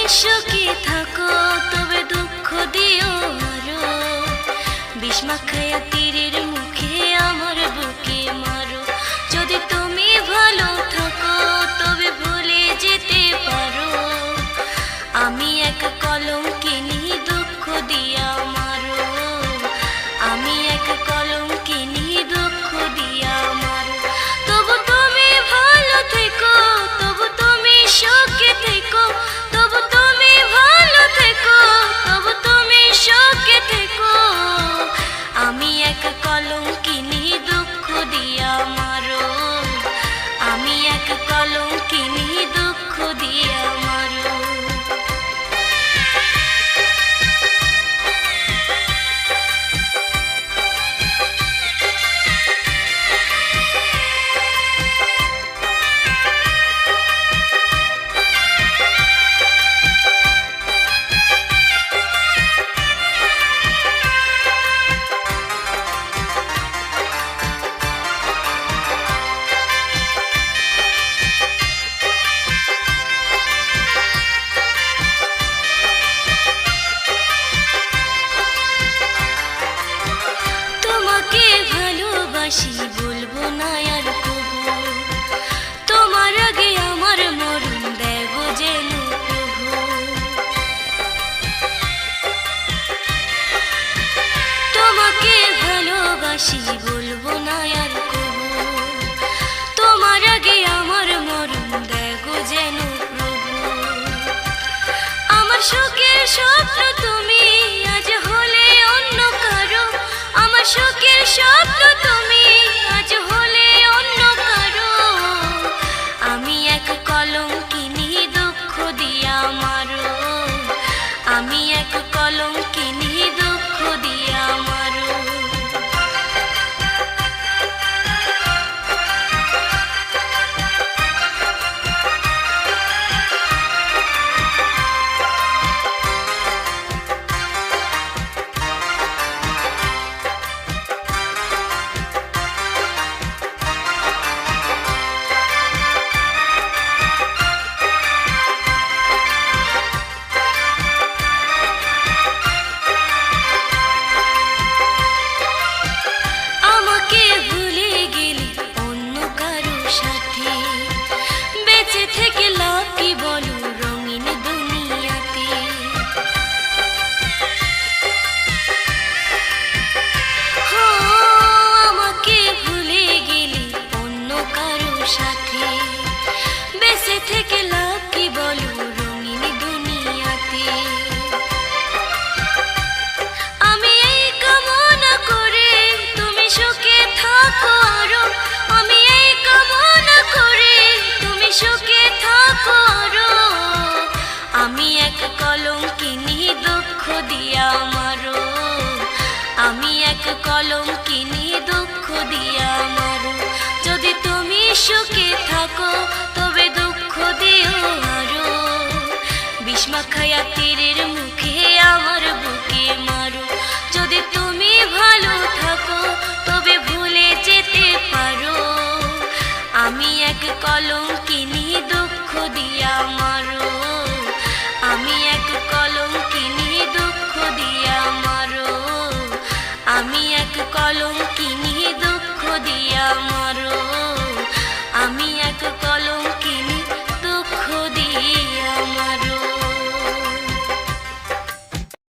সুখী থাকো তবে দুঃখ দিও আরো, বিষ মাখায়া তীরের মুখে আমার বুকে মারো। যদি তুমি ভালো থাকো তবে ভুলে যেতে পারো, আমি এক কলঙ্কিনী দুঃখ দিয়া মারো, আমি এক কলঙ্কিনী দুঃখ দিয়া মারো। তবু তুমি ভালো থেকো, তবু তুমি সুখে থেকো, তবু তুমি ভালো থেকো, তবু তুমি সুখে থেকো, আমি এক কলঙ্কিনী দুঃখ দিয়া মারো, আমি এক কলঙ্কিনী দুঃখ দিয়া মারো। ভালোবাসি বলবো না আর কবু, তোমার আগে আমার মরণ দেব যেন প্রভু। তোমাকে ভালোবাসি বলবো না আর কবু, তোমার আগে আমার মরণ দেব যেন প্রভু। আমার সুখের স্বপ্ন তুমি আজ হলে অন্য কারো, আমার সুখের স্বপ্ন তুমি আজ হলে অন্য কারো, আমি এক কলঙ্কিনী দুঃখ দিয়া মারো, আমি এক কলঙ্কিনী দুঃখ দিয়া মারো। থেকে লাভ কি বলো রঙিন দুনিয়াতে, আমাকে ভুলে গেলে অন্য কারো সাথে, বেঁচে থেকে লাভ কি বলো রঙিন দুনিয়াতে। আমি এই কামনা করে তুমি সুখে থাকো আরো, আমি এই কামনা করে তুমি সুখে থাকো আরো, আমি এক কলঙ্কিনী দুঃখ দিয়া মারো, আমি এক কলঙ্কিনী দুঃখ দিয়া মারো। যদি তুমি সুখে থাকো তবে দুঃখ দিও আরো, বিষ মাখায়া তীরের মুখে আমার বুকে মারো। যদি তুমি ভালো থাকো তবে ভুলে যেতে পারো, আমি এক কলঙ্কিনী দুঃখ দিয়া মারো।